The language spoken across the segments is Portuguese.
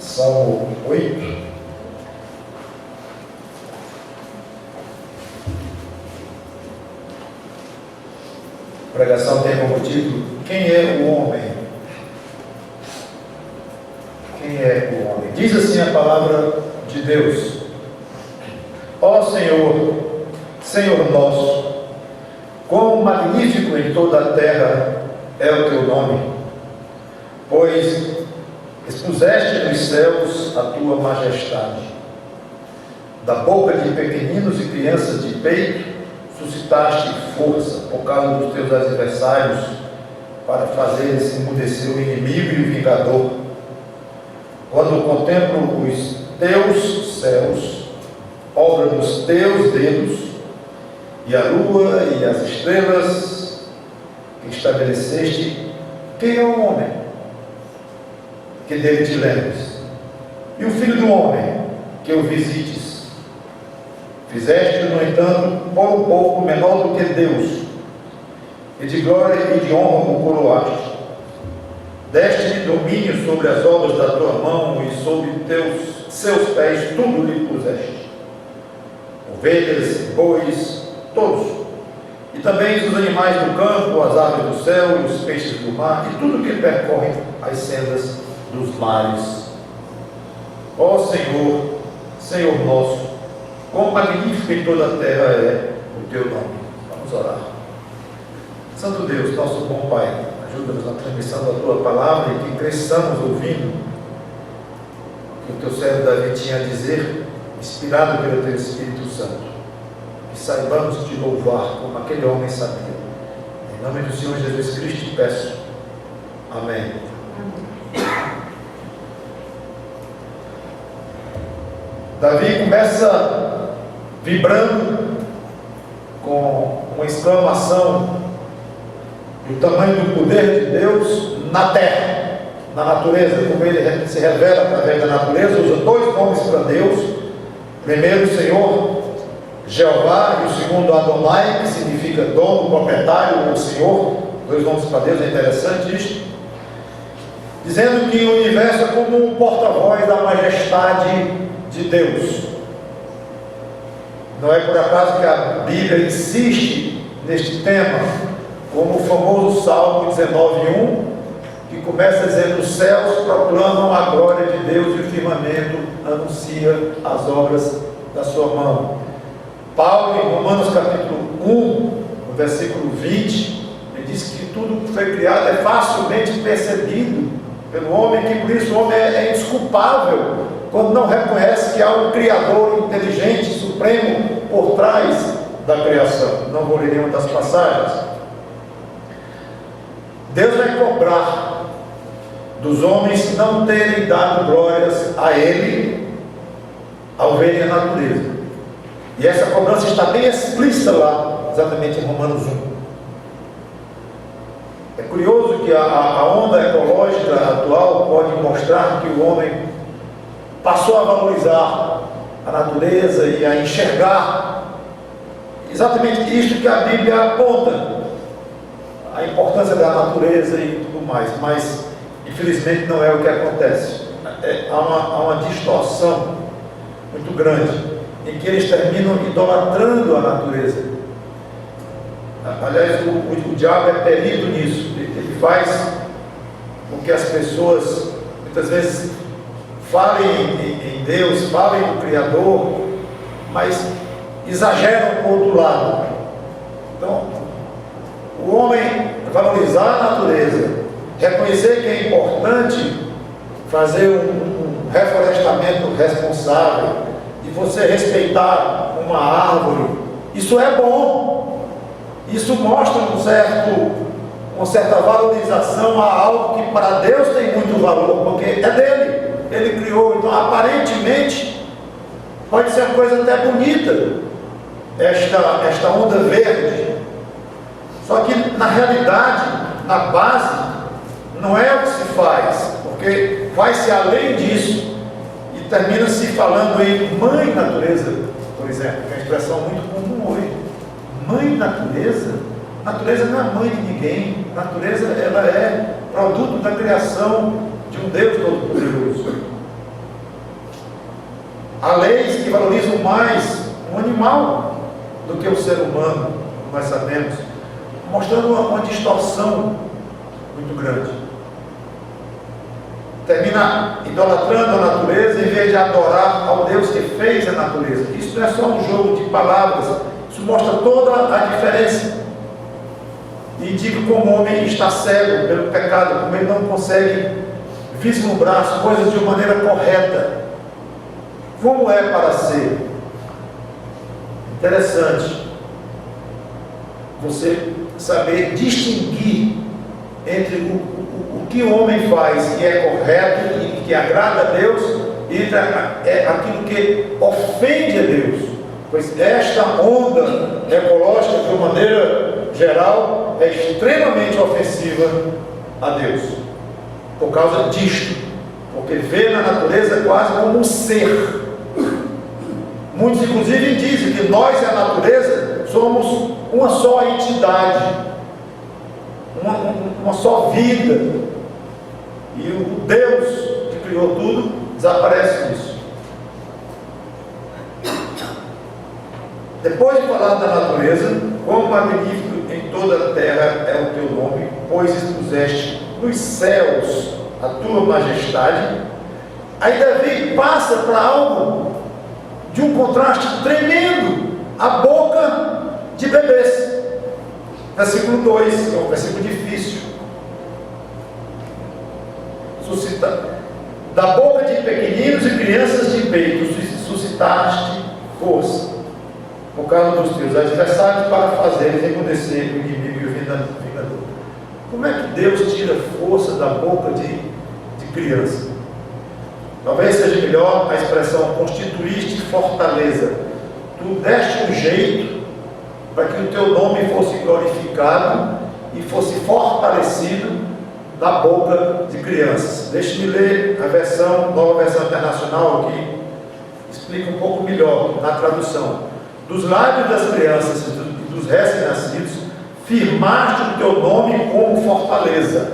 Salmo 8. A pregação tem como título: Quem é o homem? Quem é o homem? Diz assim a palavra de Deus: Ó Senhor, Senhor nosso, quão magnífico em toda a terra é o teu nome, pois expuseste nos céus a tua majestade. Da boca de pequeninos e crianças de peito suscitaste força por causa dos teus adversários, para fazeres emudecer o inimigo e o vingador. Quando contemplo os teus céus, obra dos teus dedos, e a lua e as estrelas que estabeleceste, quem é o homem que dele te lembres? E o filho do homem que o visites? Fizeste, no entanto, por um pouco menor do que Deus, e de glória e de honra o coroaste. Deste-lhe domínio sobre as obras da tua mão, e sobre seus pés tudo lhe puseste: ovelhas, bois, todos, e também os animais do campo, as aves do céu e os peixes do mar, e tudo que percorre as sendas dos mares. Ó Senhor, Senhor nosso, quão magnífico em toda a terra é o teu nome. Vamos orar. Santo Deus, nosso bom Pai, ajuda-nos na transmissão da tua palavra, e que cresçamos ouvindo o que o teu servo Davi tinha a dizer, inspirado pelo teu Espírito Santo. Que saibamos te louvar como aquele homem sabia. Em nome do Senhor Jesus Cristo te peço. Amém. Davi começa vibrando com uma exclamação do tamanho do poder de Deus na terra, na natureza, como ele se revela através da natureza. Usa dois nomes para Deus: primeiro, Senhor, Jeová, e o segundo, Adonai, que significa dono, proprietário ou Senhor. Dois nomes para Deus, é interessante isso. Dizendo que o universo é como um porta-voz da majestade de Deus. Não é por acaso que a Bíblia insiste neste tema, como o famoso Salmo 19:1, que começa dizendo: os céus proclamam a glória de Deus, e o firmamento anuncia as obras da sua mão. Paulo, em Romanos capítulo 1, no versículo 20, ele diz que tudo que foi criado é facilmente percebido pelo homem, que por isso o homem é indesculpável quando não reconhece que há um Criador inteligente, supremo, por trás da criação. Não vou ler nenhuma das passagens. Deus vai cobrar dos homens não terem dado glórias a Ele ao verem a natureza. E essa cobrança está bem explícita lá, exatamente em Romanos 1. É curioso que a onda ecológica atual pode mostrar que o homem passou a valorizar a natureza e a enxergar exatamente isso que a Bíblia aponta, a importância da natureza e tudo mais. Mas infelizmente não é o que acontece. Há uma distorção muito grande, em que eles terminam idolatrando a natureza. Aliás, o diabo é perito nisso. Ele faz com que as pessoas muitas vezes falem em Deus, falem no Criador, mas exageram por outro lado. Então, o homem valorizar a natureza, reconhecer que é importante fazer um reflorestamento responsável, e você respeitar uma árvore, isso é bom. Isso mostra uma certa valorização a algo que para Deus tem muito valor, porque é dele. Ele criou. Então, aparentemente, pode ser uma coisa até bonita, esta onda verde. Só que, na realidade, na base, não é o que se faz, porque vai-se além disso, e termina se falando em mãe natureza, por exemplo, que é uma expressão muito comum hoje. Mãe natureza? Natureza não é mãe de ninguém. Natureza, ela é produto da criação de um Deus Todo-Poderoso. Há leis que valorizam mais um animal do que o ser humano, como nós sabemos, mostrando uma distorção muito grande. Termina idolatrando a natureza em vez de adorar ao Deus que fez a natureza. Isso não é só um jogo de palavras, isso mostra toda a diferença. E indica como o homem está cego pelo pecado, como ele não consegue vislumbrar as coisas de uma maneira correta. Como é para ser? Interessante você saber distinguir entre o que o homem faz que é correto e que agrada a Deus e aquilo que ofende a Deus. Pois esta onda ecológica, de uma maneira geral, é extremamente ofensiva a Deus, por causa disto, porque vê na natureza quase como um ser. Muitos inclusive dizem que nós e a natureza somos uma só entidade, uma só vida, e o Deus que criou tudo desaparece disso. Depois de falar da natureza, quão magnífico em toda a terra é o teu nome, pois expuseste nos céus a tua majestade. Aí Davi passa para algo de um contraste tremendo, a boca de bebês. Versículo 2, é um versículo difícil. Da boca de pequeninos e crianças de peito suscitaste força, por causa dos teus adversários, para fazeres enmudecer o inimigo e o vingador. Como é que Deus tira força da boca de criança? Talvez seja melhor a expressão constituíste fortaleza. Tu deste um jeito para que o teu nome fosse glorificado e fosse fortalecido da boca de crianças. Deixe-me ler a nova versão internacional aqui, explica um pouco melhor na tradução. Dos lábios das crianças e dos recém-nascidos, firmaste o teu nome como fortaleza.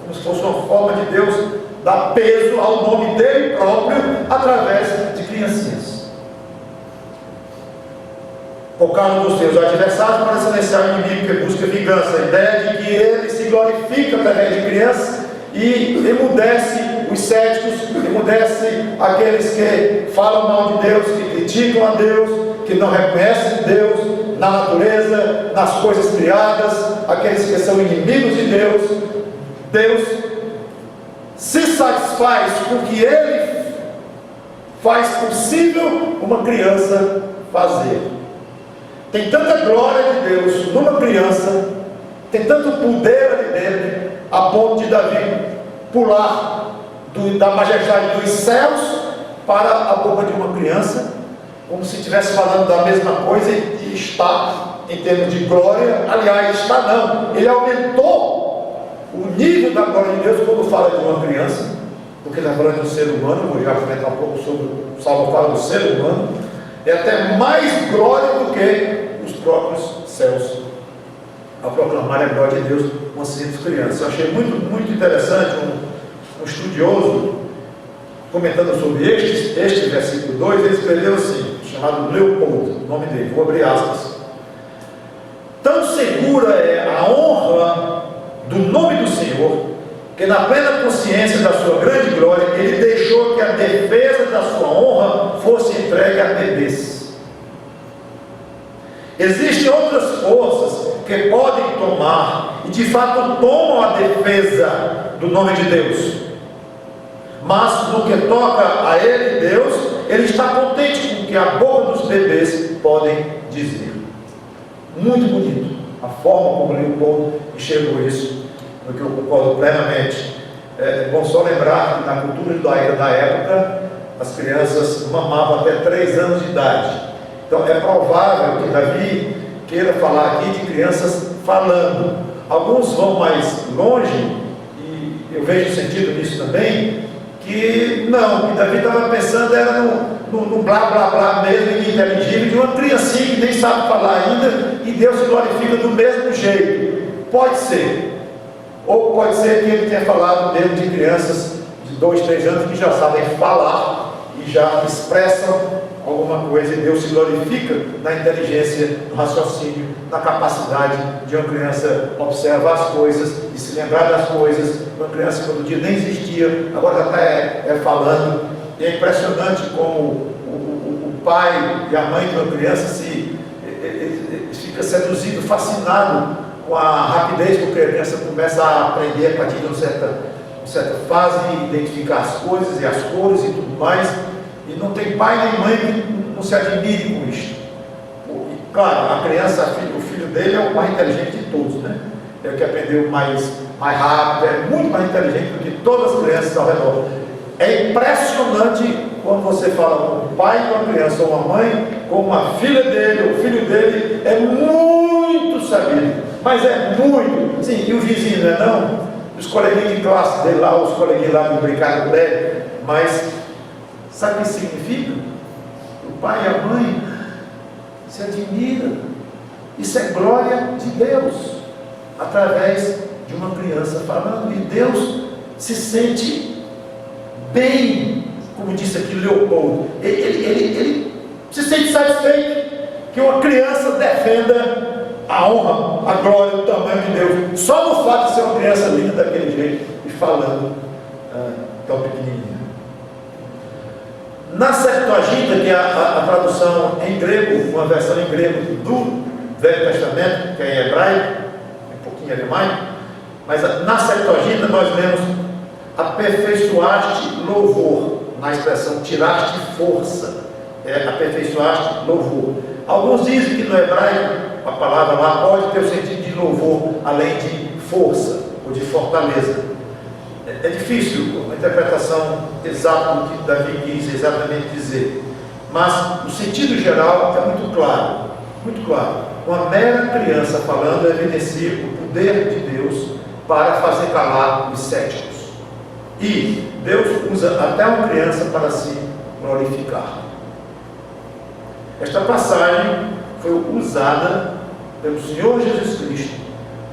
Como se fosse uma forma de Deus dar peso ao nome dele próprio através de criancinhas. Por causa dos teus adversários, para silenciar o inimigo que busca vingança. A ideia de que ele se glorifica através de crianças e emudece os céticos, emudece aqueles que falam mal de Deus, que criticam a Deus, que não reconhecem Deus na natureza, nas coisas criadas, aqueles que são inimigos de Deus. Deus se satisfaz com o que ele faz possível uma criança fazer. Tem tanta glória de Deus numa criança, tem tanto poder ali dentro, a ponto de Davi pular da majestade dos céus para a boca de uma criança, como se estivesse falando da mesma coisa, e está em termos de glória. Aliás, está não, ele aumentou o nível da glória de Deus quando fala de uma criança, porque está falando do ser humano. Vou já comentar um pouco sobre o Salmo, fala do ser humano, é até mais glória do que os próprios céus, a proclamar a glória de Deus com as simples crianças. Eu achei muito interessante um estudioso comentando sobre este versículo 2, ele escreveu assim, chamado Leopoldo, o nome dele, vou abrir aspas: tão segura é a honra do nome do Senhor, que na plena consciência da sua grande glória, ele deixou que a defesa da sua honra fosse entregue a bebês. Existem outras forças que podem tomar, e de fato tomam a defesa do nome de Deus, mas no que toca a ele, Deus, ele está contente com o que a boca dos bebês podem dizer. Muito bonito a forma como Leopoldo enxergou isso, no que eu concordo plenamente. É bom só lembrar que na cultura judaica da época, as crianças mamavam até 3 anos de idade. Então é provável que Davi queira falar aqui de crianças falando. Alguns vão mais longe, e eu vejo sentido nisso também, que não, que Davi estava pensando era no blá blá blá mesmo, ininteligível, de uma criancinha que nem sabe falar ainda, e Deus se glorifica do mesmo jeito. Pode ser. Ou pode ser que ele tenha falado mesmo de crianças de 2, 3 anos que já sabem falar e já expressam alguma coisa, e Deus se glorifica na inteligência, no raciocínio, na capacidade de uma criança observar as coisas e se lembrar das coisas. Uma criança que outro dia nem existia, agora já está falando. E é impressionante como o pai e a mãe de uma criança fica seduzido, fascinado com a rapidez com que a criança começa a aprender a partir de uma certa fase, identificar as coisas e as cores e tudo mais. E não tem pai nem mãe que não se admire com isso. E, claro, a criança, o filho dele é o mais inteligente de todos, né? É o que aprendeu mais rápido, é muito mais inteligente do que todas as crianças ao redor. É impressionante quando você fala com o pai de uma criança ou uma mãe, como a filha dele, o filho dele é muito sabido, mas é muito. Sim, e o vizinho, não é não? Os coleguinhas de classe dele lá, os coleguinhas lá do brincar no prédio, mas sabe o que significa? O pai e a mãe se admiram. Isso é glória de Deus, através de uma criança falando, e Deus se sente bem, como disse aqui Leopoldo, ele se sente satisfeito que uma criança defenda a honra, a glória, o tamanho de Deus, só no fato de ser uma criança linda daquele jeito e falando tão pequenininha. Na Septuaginta, que é a tradução em grego, uma versão em grego do Velho Testamento, que é em hebraico, um pouquinho alemão, mas na Septuaginta nós lemos: aperfeiçoaste louvor, na expressão tiraste força, aperfeiçoaste louvor. Alguns dizem que no hebraico a palavra lá pode ter o sentido de louvor, além de força ou de fortaleza. É difícil a interpretação exata do que Davi quis exatamente dizer, mas o sentido geral é muito claro, muito claro. Uma mera criança falando evidencia o poder de Deus para fazer calar os céticos. E Deus usa até uma criança para se glorificar. Esta passagem foi usada pelo Senhor Jesus Cristo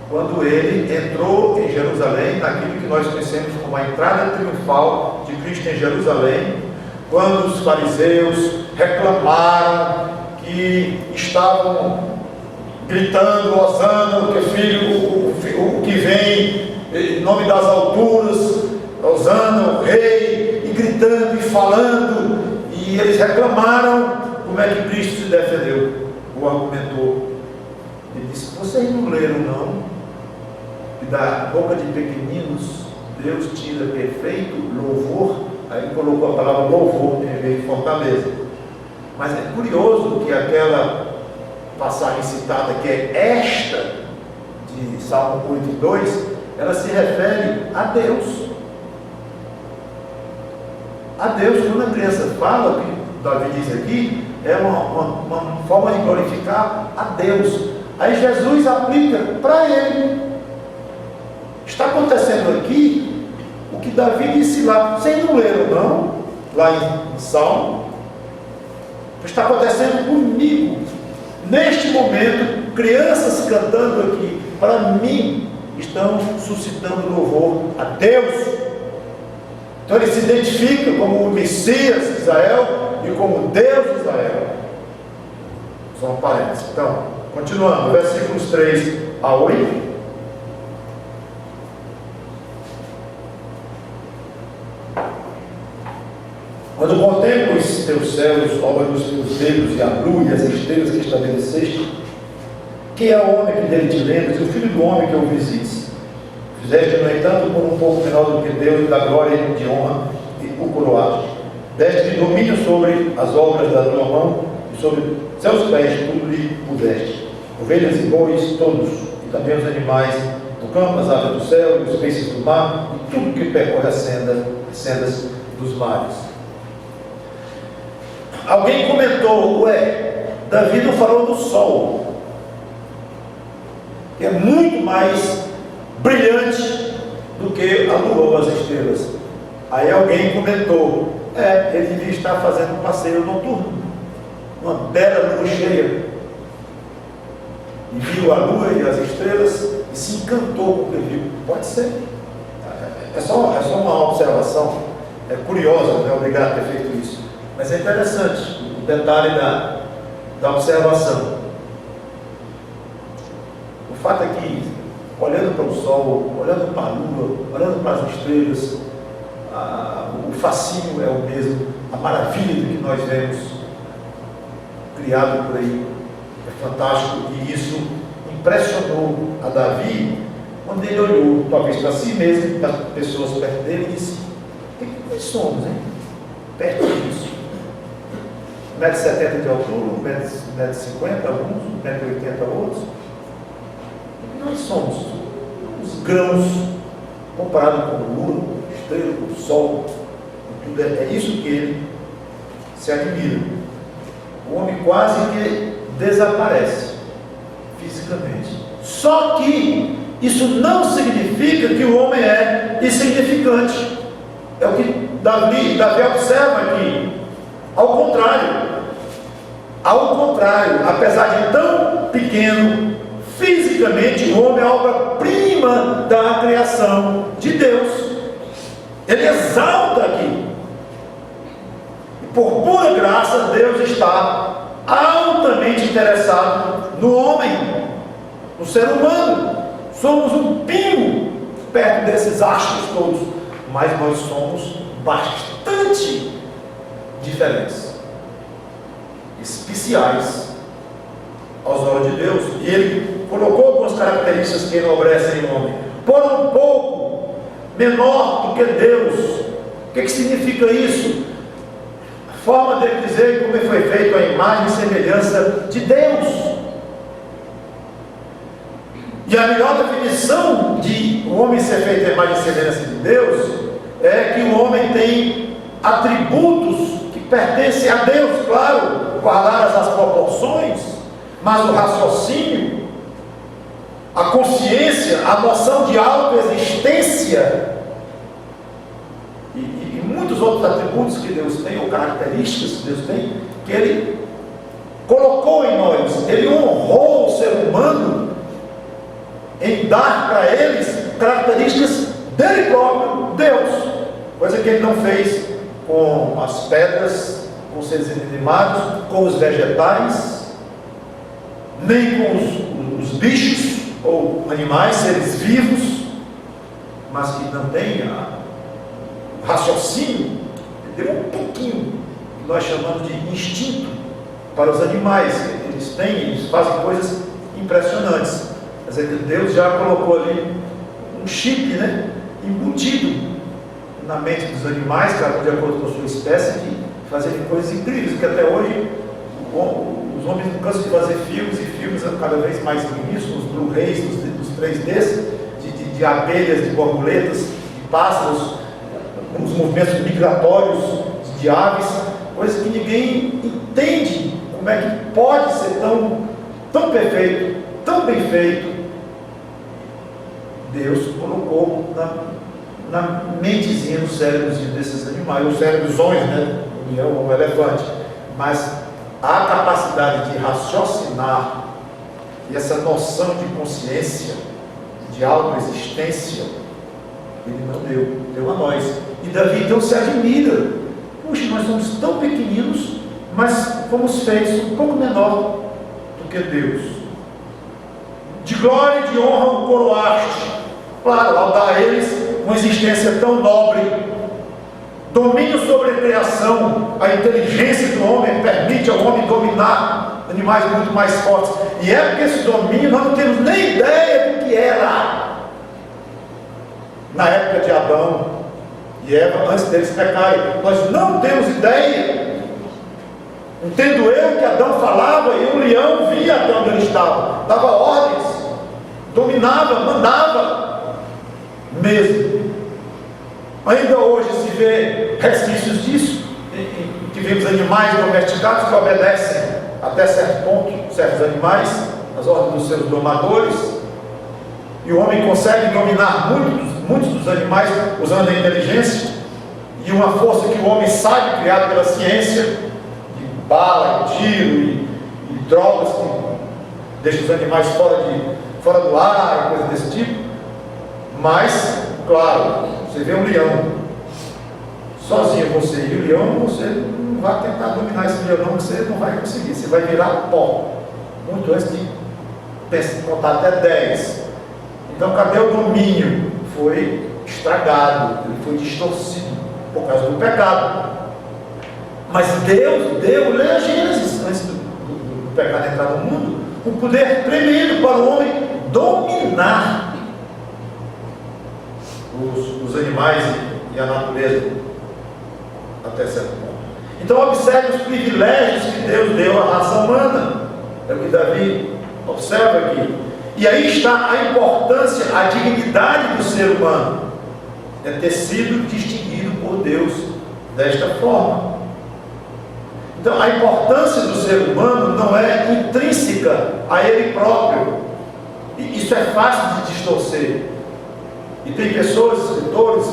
quando ele entrou em Jerusalém, naquilo que nós conhecemos como a entrada triunfal de Cristo em Jerusalém, quando os fariseus reclamaram que estavam gritando: hosana, que filho, o que vem em nome das alturas, hosana, o rei, e gritando e falando, e eles reclamaram. Como é que Cristo se defendeu? O argumentou. Ele disse: vocês não leram não? Que da boca de pequeninos Deus tira perfeito louvor. Aí ele colocou a palavra louvor em vez de fortaleza. Mas é curioso que aquela passagem citada, que é esta de Salmo 8:2, ela se refere a Deus. A Deus. Quando a criança fala, que Davi diz aqui, é uma forma de glorificar a Deus. Aí Jesus aplica para ele. Está acontecendo aqui o que Davi disse lá. Vocês não leram não? Lá em Salmo. Está acontecendo comigo. Neste momento, crianças cantando aqui, para mim, estão suscitando louvor a Deus. Então ele se identifica como o Messias de Israel e como Deus de Israel. Só um parênteses. Então, continuando, versículos 3 a 8. Quando contemplo os teus céus, obra dos teus dedos, e a lua e as estrelas que estabeleceste, quem é o homem que dele te lembres, e o filho do homem que o visites? Fizeste, no entanto, por um pouco menor do que Deus, e da glória e de honra, e o coroaste. Deste-lhe domínio sobre as obras da tua mão, e sobre seus pés tudo lhe pudeste. Ovelhas e bois, todos, e também os animais do campo, as aves do céu, e os peixes do mar, e tudo que percorre as sendas dos mares. Alguém comentou: Davi não falou do sol, que é muito mais brilhante do que a lua ou as estrelas. Aí alguém comentou: ele devia estar fazendo um passeio noturno, uma bela lua cheia, e viu a lua e as estrelas e se encantou com o que viu. Pode ser, é só uma observação curiosa, não é obrigado a ter feito isso. Mas é interessante o detalhe da observação. O fato é que, olhando para o sol, olhando para a lua, olhando para as estrelas, o fascínio é o mesmo, a maravilha do que nós vemos criado por aí é fantástico, e isso impressionou a Davi quando ele olhou, talvez para si mesmo, para as pessoas perto dele, e disse: o que nós somos, hein? Perto disso. 1,70 m de altura, 1,50 m alguns, 1,80 m outros. O que nós somos? Os grãos, comparado com o lua, estrela, com o sol, tudo é isso que ele se admira. O homem quase que desaparece fisicamente. Só que isso não significa que o homem é insignificante. É o que Davi observa aqui. Ao contrário, apesar de tão pequeno, fisicamente o homem é a obra-prima da criação de Deus. Ele exalta aqui. E por pura graça, Deus está altamente interessado no homem, no ser humano. Somos um pingo perto desses astros todos, mas nós somos bastante diferentes, especiais aos olhos de Deus. E ele colocou algumas características que enobrecem o homem. Por um pouco menor do que Deus. O que significa isso? A forma dele dizer como foi feito a imagem e semelhança de Deus. E a melhor definição de o homem ser feito a imagem e semelhança de Deus é que o homem tem atributos que pertencem a Deus, claro, guardadas as proporções, mas o raciocínio, a consciência, a noção de autoexistência e muitos outros atributos que Deus tem, ou características que Deus tem, que Ele colocou em nós. Ele honrou o ser humano em dar para eles características dele próprio, Deus, coisa que Ele não fez com as pedras, com os seres inanimados, com os vegetais, nem com os bichos ou animais, seres vivos, mas que não tem raciocínio. Deu um pouquinho que nós chamamos de instinto para os animais. Eles fazem coisas impressionantes. Quer dizer que Deus já colocou ali um chip, embutido na mente dos animais, cada um de acordo com a sua espécie, de fazerem coisas incríveis, que até hoje os homens não cansam de fazer filmes, e filmes cada vez mais bonitos, nos Blu-rays, nos 3Ds, de abelhas, de borboletas, de pássaros, os movimentos migratórios de aves, coisas que ninguém entende como é que pode ser tão perfeito, tão bem feito. Deus colocou na mentezinha, no cérebrozinho desses animais, os cérebrozões, o leão, o elefante, mas a capacidade de raciocinar e essa noção de consciência, de autoexistência, Ele não deu a nós. E Davi então se admira: puxa, nós somos tão pequeninos, mas fomos feitos um pouco menor do que Deus. De glória e de honra o coroaste. Claro, ao dar a eles uma existência tão nobre, domínio sobre a criação, a inteligência do homem permite ao homem dominar animais muito mais fortes. E é porque esse domínio nós não temos nem ideia do que era na época de Adão e Eva, antes deles pecarem. Nós não temos ideia. Entendo eu que Adão falava e o leão via até onde ele estava, dava ordens, dominava, mandava mesmo. Ainda hoje se vê resquícios disso, que vemos animais domesticados que obedecem até certo ponto, certos animais, as ordens dos seus domadores, e o homem consegue dominar muitos dos animais usando a inteligência e uma força que o homem sabe, criado pela ciência, de bala, tiro e drogas que deixam os animais fora do ar, coisa desse tipo. Mas, claro, você vê um leão sozinho, você e o leão, você não vai tentar dominar esse leão, não, você não vai conseguir, você vai virar pó, muito antes de contar até 10. Então, cadê o domínio? Foi estragado, ele foi distorcido por causa do pecado. Mas Deus deu, leia Gênesis, antes do pecado entrar no mundo, um poder tremendo para o homem dominar os animais e a natureza até certo ponto. Então observe os privilégios que Deus deu à raça humana. É o que Davi observa aqui. E aí está a importância, a dignidade do ser humano, é ter sido distinguido por Deus desta forma. Então a importância do ser humano não é intrínseca a ele próprio. E isso é fácil de distorcer. E tem pessoas, escritores,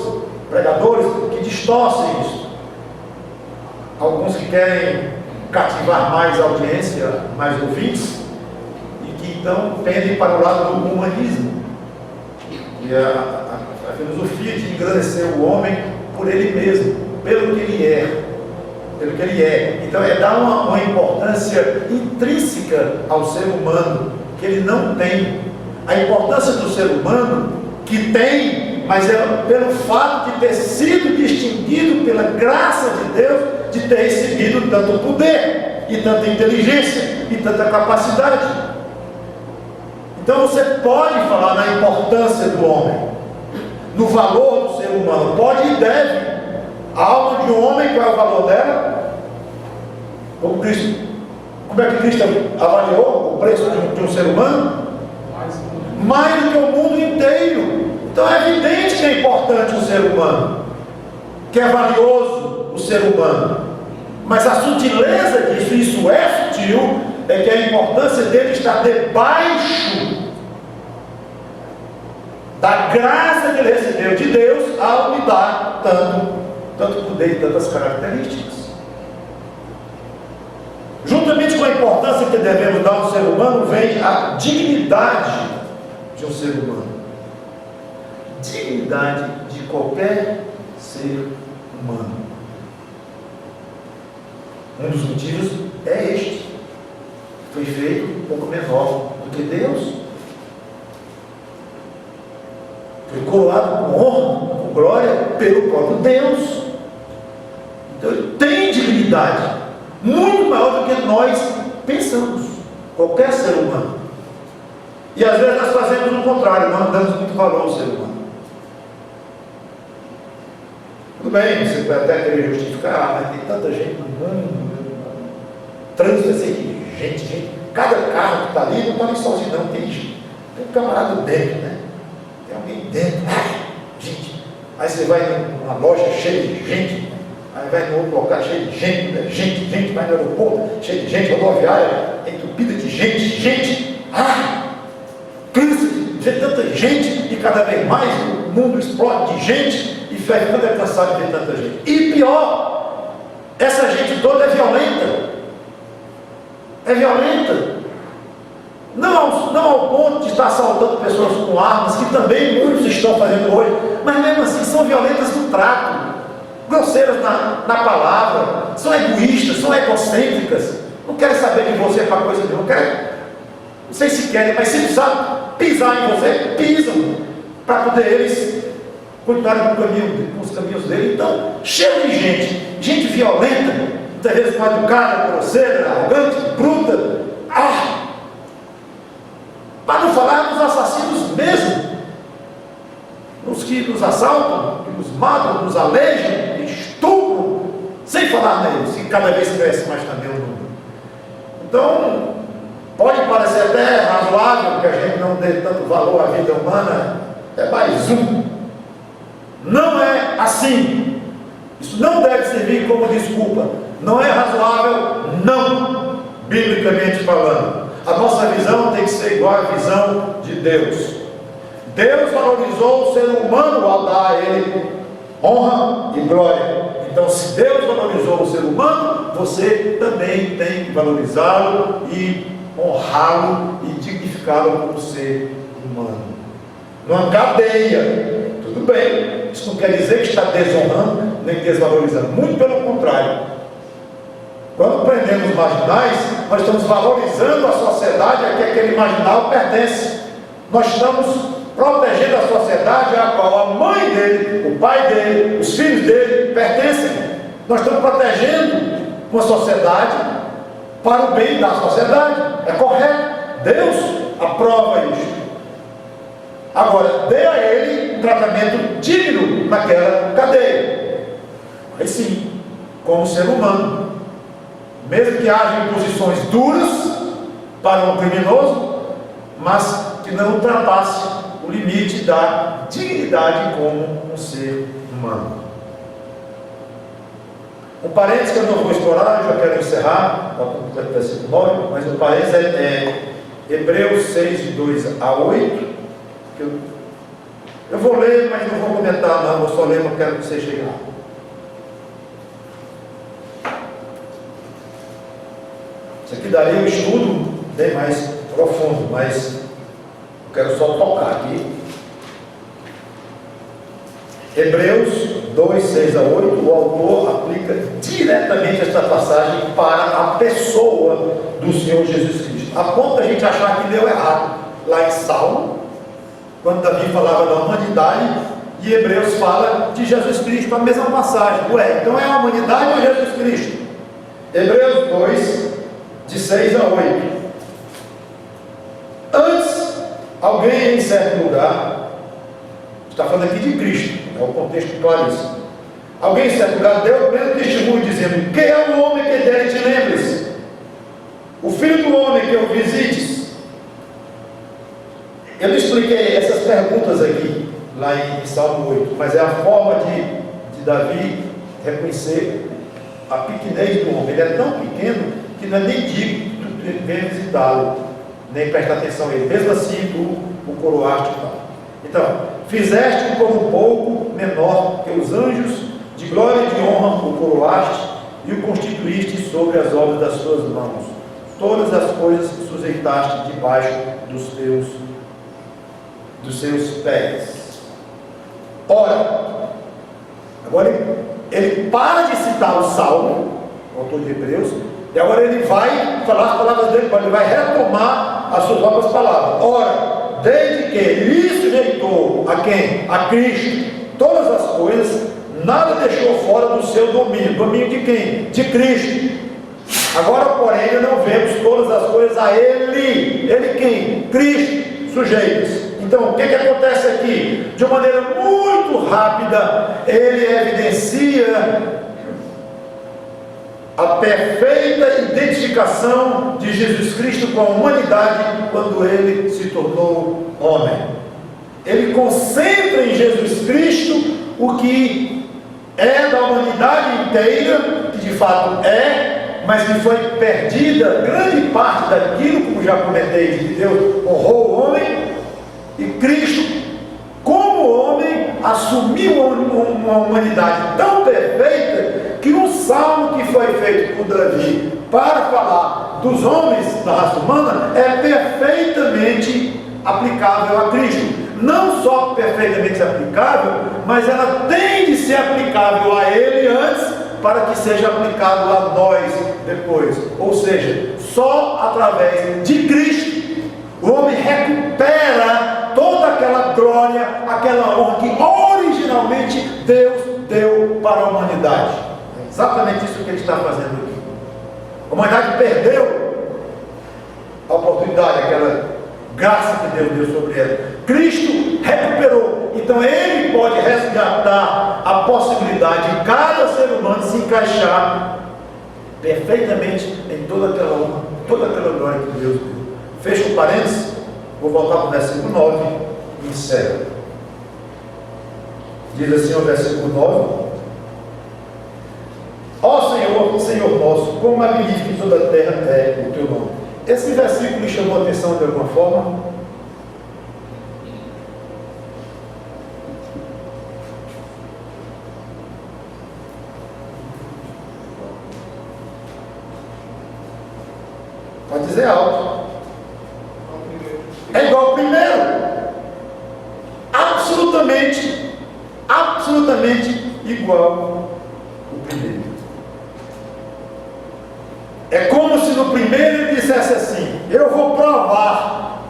pregadores, que distorcem isso. Alguns que querem cativar mais audiência, mais ouvintes, e que então pendem para o lado do humanismo. E a filosofia de engrandecer o homem por ele mesmo, pelo que ele é. Pelo que ele é. Então é dar uma importância intrínseca ao ser humano, que ele não tem. A importância do ser humano, que tem, mas é pelo fato de ter sido distinguido pela graça de Deus, de ter recebido tanto poder, e tanta inteligência, e tanta capacidade. Então você pode falar na importância do homem, no valor do ser humano, pode e deve. A alma de um homem, qual é o valor dela? Como é que Cristo avaliou o preço de um ser humano? Mais do que o mundo inteiro. Então é evidente que é importante o ser humano, que é valioso o ser humano. Mas a sutileza disso, isso é sutil, é que a importância dele está debaixo da graça que ele recebeu de Deus ao lhe dar tanto poder e tantas características. Juntamente com a importância que devemos dar ao ser humano, vem a dignidade de um ser humano. Dignidade de qualquer ser humano. Um dos motivos é este. Foi feito um pouco menor do que Deus. Foi coroado com honra, com glória, pelo próprio Deus. Então ele tem dignidade, muito maior do que nós pensamos, qualquer ser humano. E às vezes nós fazemos o contrário, não damos muito valor ao ser humano. Tudo bem, você vai até querer justificar, mas tem tanta gente no mundo, trânsito assim, gente, cada carro que está ali não está nem sozinho, não, tem um camarada dentro, né? Tem alguém dentro, gente. Aí você vai numa loja cheia de gente, aí vai no outro local cheio de gente, vai no aeroporto, cheio de gente, rodoviária, entupida de gente, cansa de ver tanta gente, e cada vez mais o mundo explode de gente, e vai ficando cansado de ver tanta gente. E pior, essa gente toda é violenta. Não ao ponto de estar assaltando pessoas com armas, que também muitos estão fazendo hoje, mas mesmo assim são violentas no trato, grosseiras na palavra, são egoístas, são egocêntricas, não querem saber de você para coisa nenhuma, não sei se querem, mas se precisar pisar em você, pisam, para poder eles continuarem com os caminhos dele. Então, cheio de gente violenta, muitas vezes mal educada, grosseira, arrogante, bruta, para não falar dos assassinos mesmo, os que nos assaltam, que nos matam, nos alejam, estupram, sem falar neles, e cada vez cresce mais também o número. Então, pode parecer até razoável que a gente não dê tanto valor à vida humana, é mais um. Não é assim. Isso não deve servir como desculpa. Não é razoável, não, biblicamente falando. A nossa visão tem que ser igual à visão de Deus. Deus valorizou o ser humano ao dar a ele honra e glória. Então, se Deus valorizou o ser humano, você também tem que valorizá-lo e honrá-lo e dignificá-lo como ser humano. Numa cadeia, tudo bem, Isso não quer dizer que está desonrando nem desvalorizando, muito pelo contrário. Quando prendemos marginais, nós estamos valorizando a sociedade a que aquele marginal pertence. Nós estamos protegendo a sociedade a qual a mãe dele, o pai dele, os filhos dele pertencem. Nós estamos protegendo uma sociedade para o bem da sociedade. É correto. Deus aprova isso. Agora, dê a ele um tratamento digno naquela cadeia. Aí sim, como ser humano, mesmo que haja imposições duras para um criminoso, mas que não ultrapasse o limite da dignidade como um ser humano. Um parênteses que eu não vou explorar, eu já quero encerrar, para o versículo 9, mas o parênteses é Hebreus 6, de 2 a 8. Eu vou ler, mas não vou comentar não, vou só ler, porque eu quero que você chegue lá. Isso aqui daria um estudo bem mais profundo, mas eu quero só tocar aqui. Hebreus 2, 6 a 8, o autor aplica diretamente esta passagem para a pessoa do Senhor Jesus Cristo, a ponto da gente achar que deu errado lá em Salmo, quando Davi falava da humanidade, e Hebreus fala de Jesus Cristo, a mesma passagem. Ué, então é a humanidade ou Jesus Cristo? Hebreus 2, de 6 a 8. Antes, alguém em certo lugar, está falando aqui de Cristo, é o contexto claríssimo. Alguém em certo lugar deu pleno testemunho, dizendo: quem é o homem que dele te lembres? O filho do homem que eu visites? Eu não expliquei essas perguntas aqui, lá em Salmo 8, mas é a forma de Davi reconhecer a pequenez do homem. Ele é tão pequeno que não é nem digno de venha visitá-lo, nem presta atenção a ele. Mesmo assim, o coroaste. Então, fizeste como um pouco menor que os anjos, de glória e de honra o coroaste, e o constituíste sobre as obras das suas mãos. Todas as coisas sujeitaste debaixo dos seus pés. Ora, agora ele para de citar o Salmo, o autor de Hebreus, e agora ele vai falar as palavras dele, ele vai retomar as suas próprias palavras. Ora, desde que lhe sujeitou a quem? A Cristo, todas as coisas, nada deixou fora do seu domínio. Domínio de quem? De Cristo. Agora, porém, não vemos todas as coisas a Ele. Ele quem? Cristo, sujeitos. Então, o que acontece aqui? De uma maneira muito rápida, ele evidencia a perfeita identificação de Jesus Cristo com a humanidade quando ele se tornou homem. Ele concentra em Jesus Cristo o que é da humanidade inteira, que de fato é, mas que foi perdida grande parte daquilo, como já comentei, que Deus honrou o homem. E Cristo, como homem, assumiu uma humanidade tão perfeita que um salmo que foi feito por Davi para falar dos homens da raça humana é perfeitamente aplicável a Cristo. Não só perfeitamente aplicável, mas ela tem de ser aplicável a Ele antes para que seja aplicável a nós depois. Ou seja, só através de Cristo o homem recupera toda aquela glória, aquela honra que originalmente Deus deu para a humanidade. É exatamente isso que ele está fazendo aqui. A humanidade perdeu a oportunidade, aquela graça que Deus deu sobre ela. Cristo recuperou. Então ele pode resgatar a possibilidade de cada ser humano se encaixar perfeitamente em toda aquela honra, toda aquela glória que Deus deu. Fecha o parênteses, vou voltar para o versículo 9 e encerro. Diz assim o versículo 9: ó Senhor, Senhor nosso, quão magnífico em toda a terra é o teu nome. Esse versículo lhe chamou a atenção de alguma forma? Pode dizer alto. É igual ao primeiro. Absolutamente É como se no primeiro ele dissesse assim: eu vou provar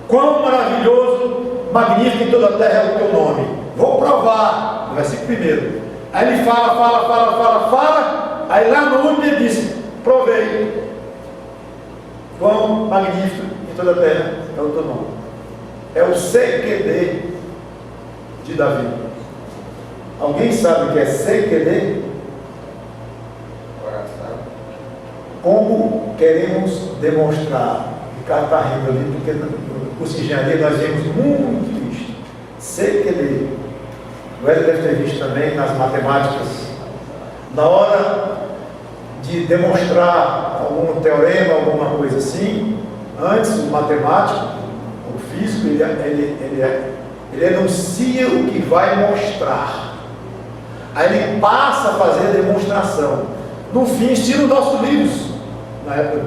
quão maravilhoso, magnífico em toda a terra é o teu nome. Vou provar, no versículo primeiro. Aí ele fala. Aí lá no último ele disse: provei quão magnífico em toda a terra é o teu nome. É o CQD de Davi. Alguém sabe o que é CQD? Como queremos demonstrar? O cara está rindo ali, porque no curso de engenharia nós vemos muito isso. CQD. O Hélio deve ter visto também nas matemáticas. Na hora de demonstrar algum teorema, alguma coisa assim, antes o matemático, o físico, ele enuncia o que vai mostrar. Aí ele passa a fazer a demonstração. No fim, estilo nossos livros. Na época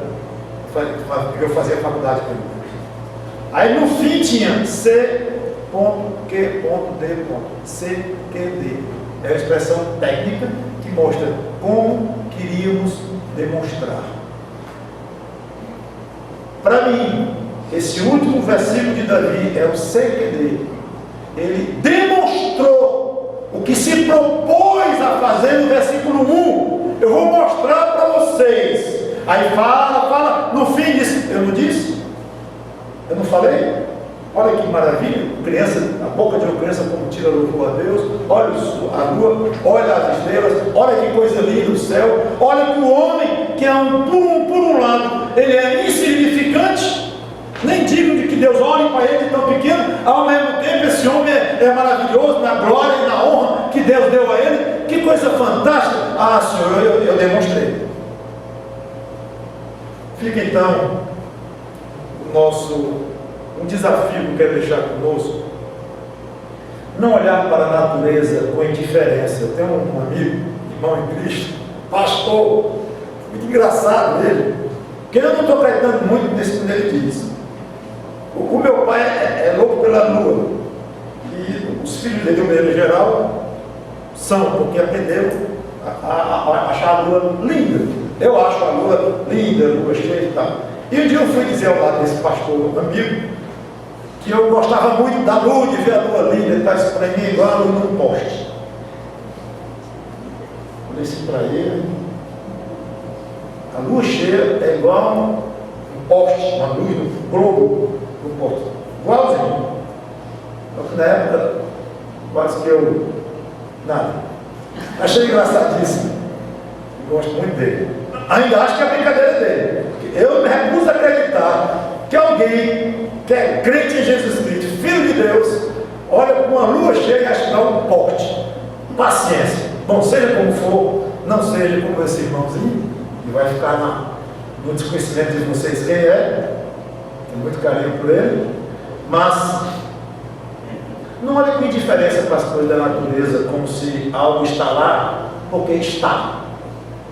eu fazia faculdade com ele. Aí no fim tinha C.Q.D. CQD. É a expressão técnica que mostra como queríamos demonstrar. Para mim, esse último versículo de Davi é o CQD. Ele demonstrou o que se propôs a fazer no versículo 1. Eu vou mostrar para vocês. Aí fala, no fim diz: eu não disse? Eu não falei? Olha que maravilha, criança, a boca de uma criança como tira louvor a Deus, olha a lua, olha as estrelas, olha que coisa linda o céu, olha que o homem, que é por um lado, ele é insignificante, nem digno de que Deus olhe para ele tão pequeno, ao mesmo tempo esse homem é maravilhoso na glória e na honra que Deus deu a ele. Que coisa fantástica! Ah, Senhor, eu demonstrei. Fica então um desafio que eu quero deixar conosco: não olhar para a natureza com indiferença. Eu tenho um amigo, irmão em Cristo, pastor, muito engraçado ele, que eu não estou acreditando muito nesse que ele diz. O meu pai é louco pela lua, e os filhos dele, de maneira geral, são, porque aprenderam a achar a lua linda. Eu acho a lua linda, a lua cheia e tal. E um dia eu fui dizer ao lado desse pastor amigo que eu gostava muito da lua, de ver a lua linda, ele está isso para mim igual a lua num poste. Falei assim para ele: a lua cheia é igual um poste, uma luz no globo do poste, igualzinho. Na época, quase que eu nada. Achei engraçadíssimo. Gosto muito dele. Ainda acho que é a brincadeira dele. Eu me recuso a acreditar que alguém que é crente em Jesus Cristo, Filho de Deus, olha para uma lua cheia e acha que dá um poste. Paciência. Bom, seja como for, não seja como esse irmãozinho, que vai ficar no desconhecimento de vocês quem é. Tenho muito carinho por ele. Mas não olhe com indiferença para as coisas da natureza, como se algo está lá porque está.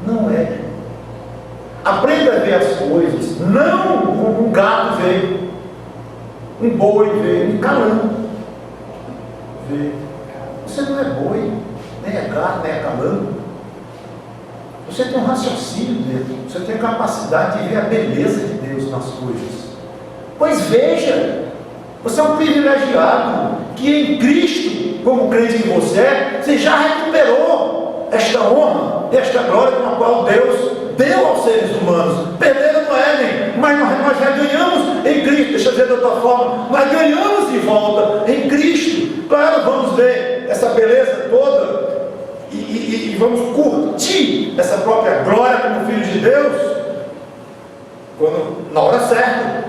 Não é. Aprenda a ver as coisas, não como um gato vê, um boi vê, um calango vê. Você não é boi, nem é gato, nem é calango. Você tem um raciocínio dentro, você tem a capacidade de ver a beleza de Deus nas coisas. Pois veja, você é um privilegiado que em Cristo, como crente em você já recuperou esta honra, esta glória com a qual Deus deu aos seres humanos. Perderam não é, mas nós já ganhamos em Cristo. Deixa eu dizer de outra forma, nós ganhamos de volta em Cristo. Claro, vamos ver essa beleza toda e vamos curtir essa própria glória como filhos de Deus na hora certa,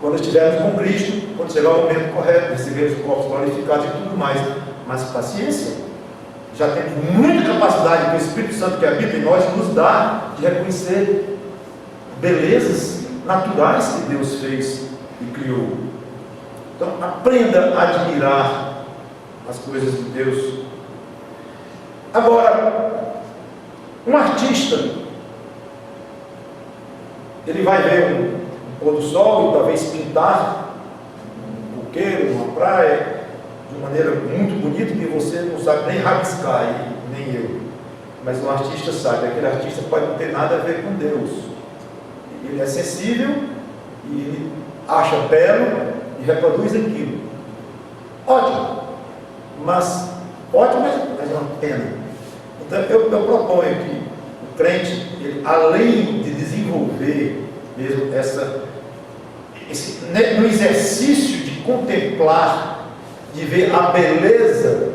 quando estivermos com Cristo, quando chegar o momento correto, recebermos corpos qualificados e tudo mais. Mas paciência. Já temos muita capacidade que o Espírito Santo que habita em nós nos dá de reconhecer belezas naturais que Deus fez e criou. Então aprenda a admirar as coisas de Deus. Agora, um artista, ele vai ver um pôr do sol e talvez pintar um buqueiro, uma praia, de maneira muito bonita que você não sabe nem rabiscar, nem eu. mas um artista sabe, aquele artista pode não ter nada a ver com Deus. Ele é sensível e ele acha belo e reproduz aquilo. Ótimo, mas é uma pena. Então eu proponho que o crente, ele, além de desenvolver mesmo no exercício de contemplar, de ver a beleza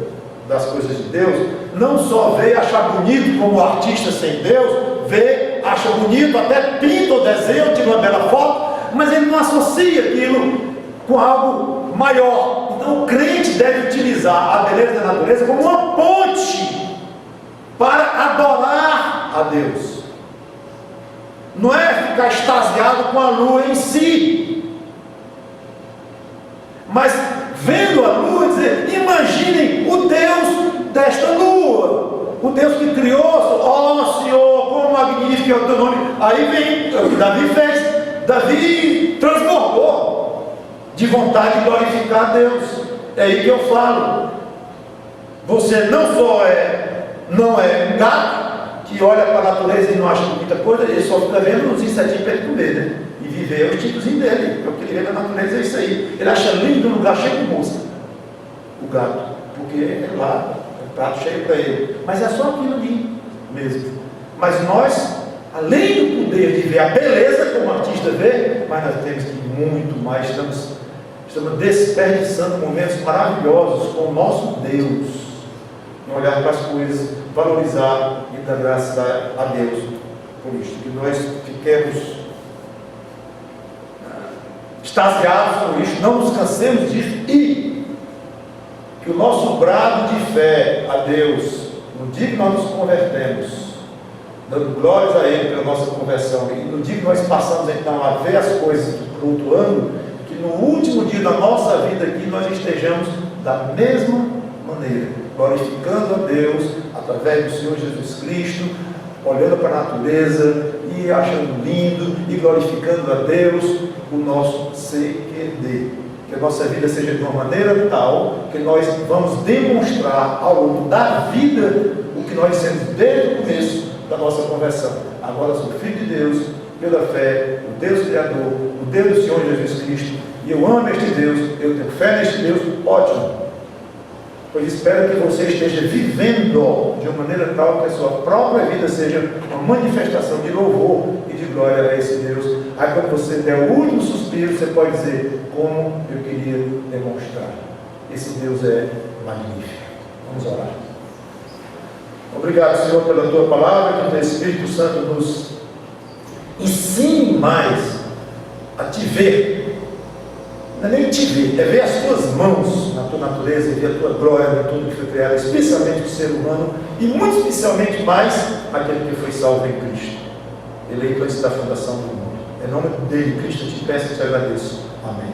das coisas de Deus, não só vê e acha bonito como o artista sem Deus, vê, acha bonito, até pinta ou desenha, tira uma bela foto, mas ele não associa aquilo com algo maior. Então o crente deve utilizar a beleza da natureza como uma ponte para adorar a Deus. Não é ficar extasiado com a lua em si, mas vendo a lua, dizer, imaginem o Deus desta lua, o Deus que criou, ó Senhor, quão magnífico é o teu nome. Aí vem o que Davi fez. Davi transbordou de vontade de glorificar a Deus. É aí que eu falo, você não só não é um gato que olha para a natureza e não acha muita coisa, ele só fica vendo os insetinhos para ele comer, né? E viver o instintozinho dele, é o que ele vê da natureza, é isso aí. Ele acha lindo um lugar cheio de mosca, o gato, porque é lá, é um prato cheio para ele, mas é só aquilo ali mesmo. Mas nós, além do poder de ver a beleza como o artista vê, mas nós temos que ir muito mais, estamos desperdiçando momentos maravilhosos com o nosso Deus, em olhar para as coisas, valorizar e dar graças a Deus por isso, que nós fiquemos extasiados por isso, não nos cansemos disso, e que o nosso brado de fé a Deus, no dia que nós nos convertemos, dando glórias a Ele pela nossa conversão, e no dia que nós passamos então a ver as coisas por outro ângulo, que no último dia da nossa vida aqui nós estejamos da mesma maneira, glorificando a Deus através do Senhor Jesus Cristo, olhando para a natureza e achando lindo e glorificando a Deus o nosso CQD. Que a nossa vida seja de uma maneira tal que nós vamos demonstrar ao longo da vida o que nós dissemos desde o começo da nossa conversão. Agora sou filho de Deus pela fé, o Deus Criador, o Deus do Senhor Jesus Cristo, e eu amo este Deus, eu tenho fé neste Deus, ótimo. Pois espero que você esteja vivendo de uma maneira tal que a sua própria vida seja uma manifestação de louvor e de glória a esse Deus. Aí quando você der o último suspiro, você pode dizer, como eu queria demonstrar. Esse Deus é magnífico. Vamos orar. Obrigado, Senhor, pela Tua palavra, que o Teu Espírito Santo nos ensine mais a Te ver. Não é nem te ver, é ver as tuas mãos na tua natureza e ver a tua glória em tudo que foi criado, especialmente o ser humano e muito especialmente mais aquele que foi salvo em Cristo, eleito antes da fundação do mundo. Em nome dele, Cristo, eu te peço e te agradeço. Amém.